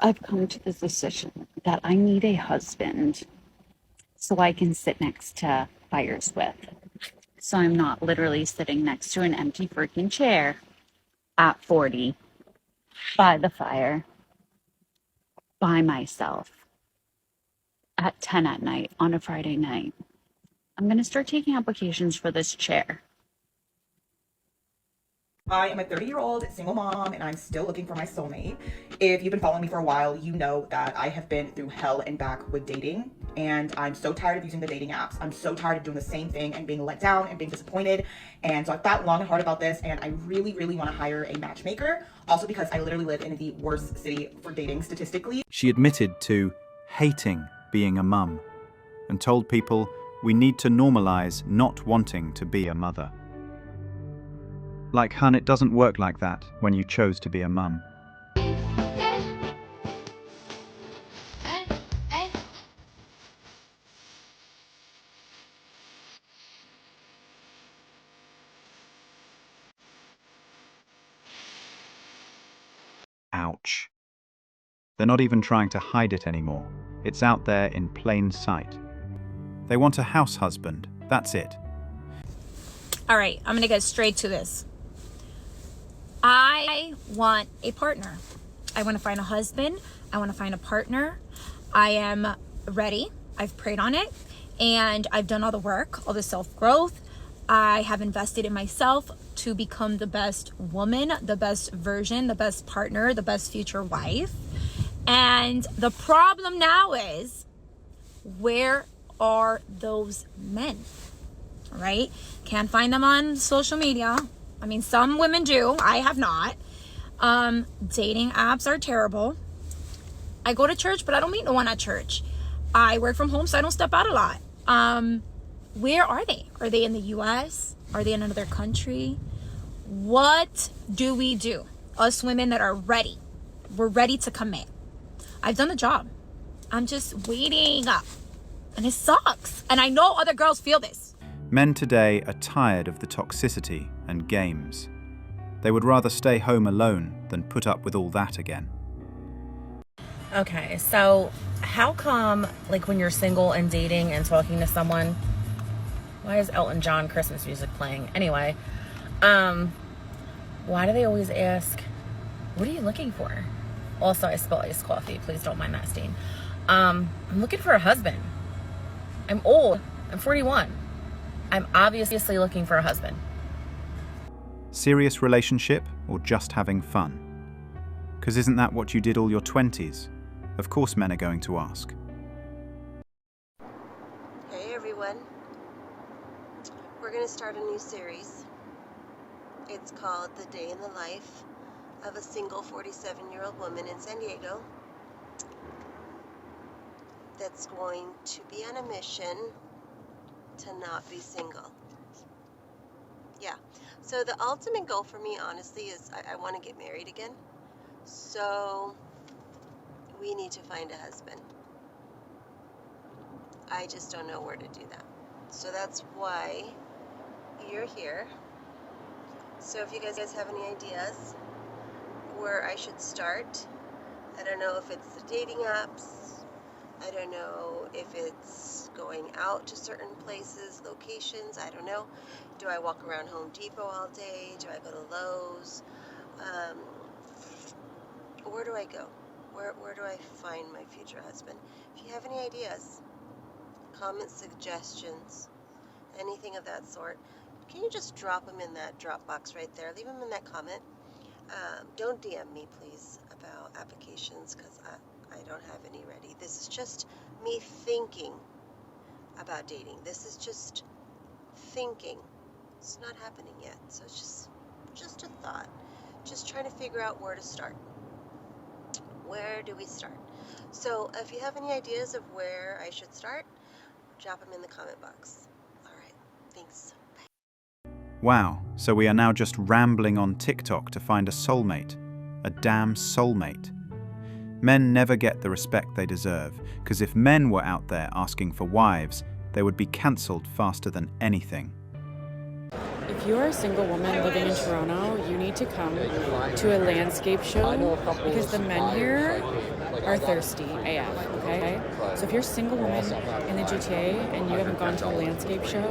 I've come to the decision that I need a husband so I can sit next to fires with. So I'm not literally sitting next to an empty freaking chair at 40 by the fire by myself at 10 at night on a Friday night. I'm going to start taking applications for this chair. I am a 30-year-old single mom and I'm still looking for my soulmate. If you've been following me for a while, you know that I have been through hell and back with dating, and I'm so tired of using the dating apps. I'm so tired of doing the same thing and being let down and being disappointed. And so I've thought long and hard about this, and I really, really want to hire a matchmaker. Also because I literally live in the worst city for dating statistically. She admitted to hating being a mum and told people we need to normalize not wanting to be a mother. Like, hun, it doesn't work like that when you chose to be a mum. Ouch. They're not even trying to hide it anymore. It's out there in plain sight. They want a house husband. That's it. All right, I'm gonna get straight to this. I want a partner. I want to find a husband. I want to find a partner. I am ready. I've prayed on it and I've done all the work, all the self-growth. I have invested in myself to become the best woman, the best version, the best partner, the best future wife. And the problem now is, where are those men? Right? Can't find them on social media. I mean, some women do. I have not. Dating apps are terrible. I go to church, but I don't meet no one at church. I work from home, so I don't step out a lot. Where are they? Are they in the US? Are they in another country? What do we do? Us women that are ready. We're ready to commit. I've done the job. I'm just waiting up. And it sucks. And I know other girls feel this. Men today are tired of the toxicity and games. They would rather stay home alone than put up with all that again. Okay, so how come, like, when you're single and dating and talking to someone, why is Elton John Christmas music playing? Anyway, why do they always ask, what are you looking for? Also, I spilled iced coffee. Please don't mind that stain. I'm looking for a husband. I'm old. I'm 41. I'm obviously looking for a husband. Serious relationship or just having fun? Because isn't that what you did all your 20s? Of course men are going to ask. Hey everyone. We're going to start a new series. It's called The Day in the Life of a Single 47-Year-Old Woman in San Diego that's going to be on a mission to not be single. Yeah. So the ultimate goal for me, honestly, is I want to get married again. So we need to find a husband. I just don't know where to do that. So that's why you're here. So if you guys have any ideas where I should start, I don't know if it's the dating apps. I don't know if it's going out to certain places, locations. I don't know. Do I walk around Home Depot all day? Do I go to Lowe's? Where do I go? Where do I find my future husband? If you have any ideas, comment suggestions, anything of that sort, can you just drop them in that drop box right there? Leave them in that comment. Don't DM me, please, about applications, because I don't have any ready. This is just me thinking about dating. This is just thinking. It's not happening yet. So it's just a thought. Just trying to figure out where to start. Where do we start? So if you have any ideas of where I should start, drop them in the comment box. All right. Thanks. Bye. Wow, so we are now just rambling on TikTok to find a soulmate. A damn soulmate. Men never get the respect they deserve, because if men were out there asking for wives, they would be cancelled faster than anything. If you're a single woman living in Toronto, you need to come to a landscape show because the men here are thirsty AF, okay? So if you're a single woman in the GTA and you haven't gone to a landscape show,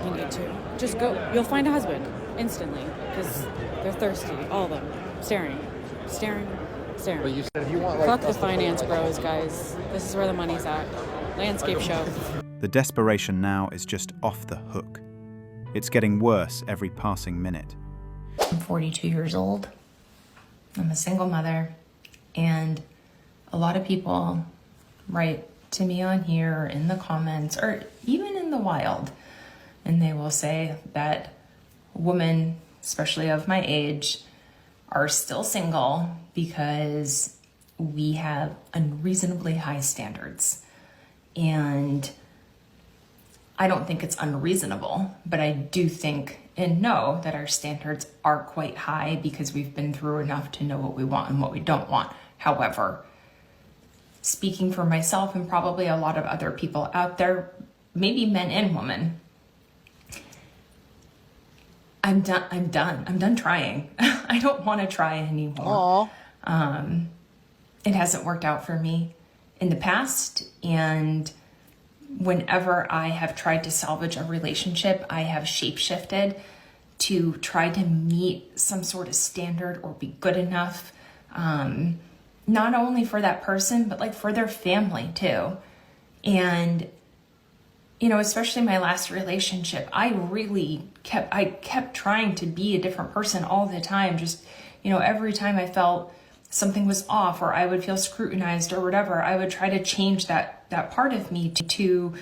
you need to. Just go. You'll find a husband instantly because they're thirsty, all of them. Staring. But you said if you want, like, Fuck the finance bros, guys. This is where the money's at. Landscape show. The desperation now is just off the hook. It's getting worse every passing minute. I'm 42 years old. I'm a single mother, and a lot of people write to me on here or in the comments or even in the wild, and they will say that women, especially of my age, are still single because we have unreasonably high standards. And I don't think it's unreasonable, but I do think and know that our standards are quite high because we've been through enough to know what we want and what we don't want. However, speaking for myself and probably a lot of other people out there, maybe men and women, I'm done trying. I don't want to try anymore. It hasn't worked out for me in the past, and whenever I have tried to salvage a relationship, I have shapeshifted to try to meet some sort of standard or be good enough, not only for that person, but like for their family too. And, you know, especially my last relationship, I kept trying to be a different person all the time. Just, you know, every time I felt something was off or I would feel scrutinized or whatever, I would try to change that part of me to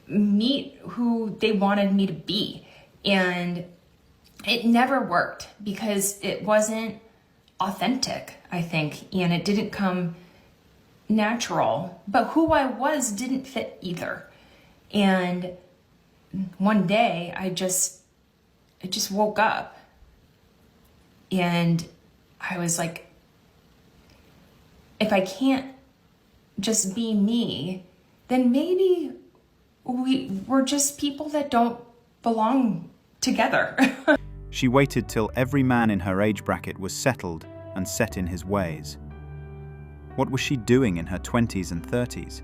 meet who they wanted me to be. And it never worked because it wasn't authentic, I think, and it didn't come natural. But who I was didn't fit either. And one day I just woke up and I was like, if I can't just be me, then maybe we're just people that don't belong together. She waited till every man in her age bracket was settled and set in his ways. What was she doing in her 20s and 30s?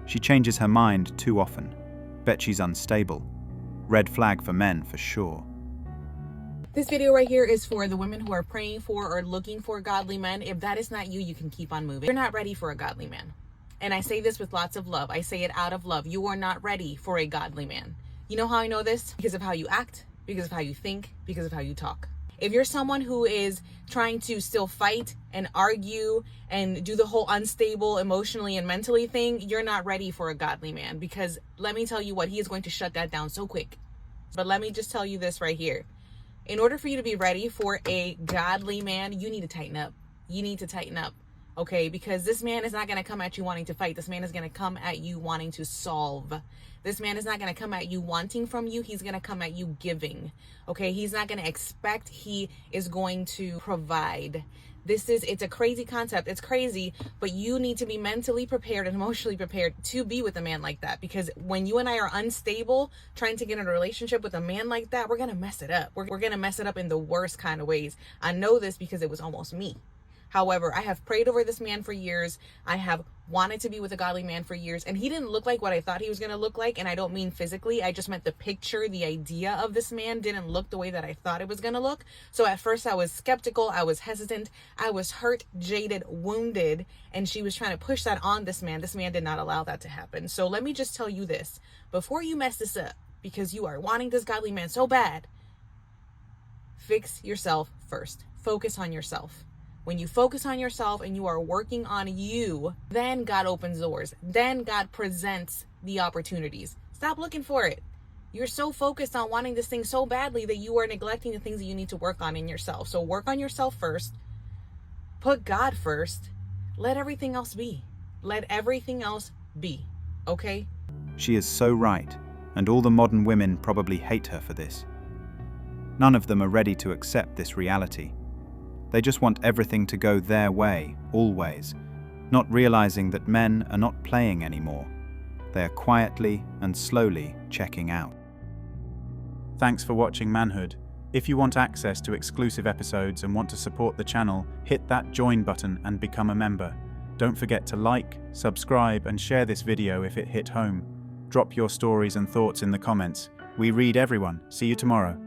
She changes her mind too often. Bet she's unstable. Red flag for men for sure. This video right here is for the women who are praying for or looking for godly men. If that is not you, you can keep on moving. You're not ready for a godly man. And I say this with lots of love. I say it out of love. You are not ready for a godly man. You know how I know this? Because of how you act, because of how you think, because of how you talk. If you're someone who is trying to still fight and argue and do the whole unstable emotionally and mentally thing, you're not ready for a godly man, because let me tell you what, he is going to shut that down so quick. But let me just tell you this right here. In order for you to be ready for a godly man, you need to tighten up. You need to tighten up, okay? Because this man is not going to come at you wanting to fight. This man is going to come at you wanting to solve. This man is not going to come at you wanting from you. He's going to come at you giving, okay? He's not going to expect. He is going to provide. It's a crazy concept. It's crazy, but you need to be mentally prepared and emotionally prepared to be with a man like that. Because when you and I are unstable, trying to get in a relationship with a man like that, we're going to mess it up. We're going to mess it up in the worst kind of ways. I know this because it was almost me. However, I have prayed over this man for years. I have wanted to be with a godly man for years, and he didn't look like what I thought he was going to look like. And I don't mean physically. I just meant the picture, the idea of this man didn't look the way that I thought it was going to look. So at first I was skeptical. I was hesitant. I was hurt, jaded, wounded. And she was trying to push that on this man. This man did not allow that to happen. So let me just tell you this. Before you mess this up, because you are wanting this godly man so bad, fix yourself first. Focus on yourself. When you focus on yourself and you are working on you, then God opens doors. Then God presents the opportunities. Stop looking for it. You're so focused on wanting this thing so badly that you are neglecting the things that you need to work on in yourself. So work on yourself first. Put God first. Let everything else be. Let everything else be. Okay? She is so right, and all the modern women probably hate her for this. None of them are ready to accept this reality. They just want everything to go their way, always, not realizing that men are not playing anymore. They are quietly and slowly checking out. Thanks for watching Manhood. If you want access to exclusive episodes and want to support the channel, hit that join button and become a member. Don't forget to like, subscribe, and share this video if it hit home. Drop your stories and thoughts in the comments. We read everyone. See you tomorrow.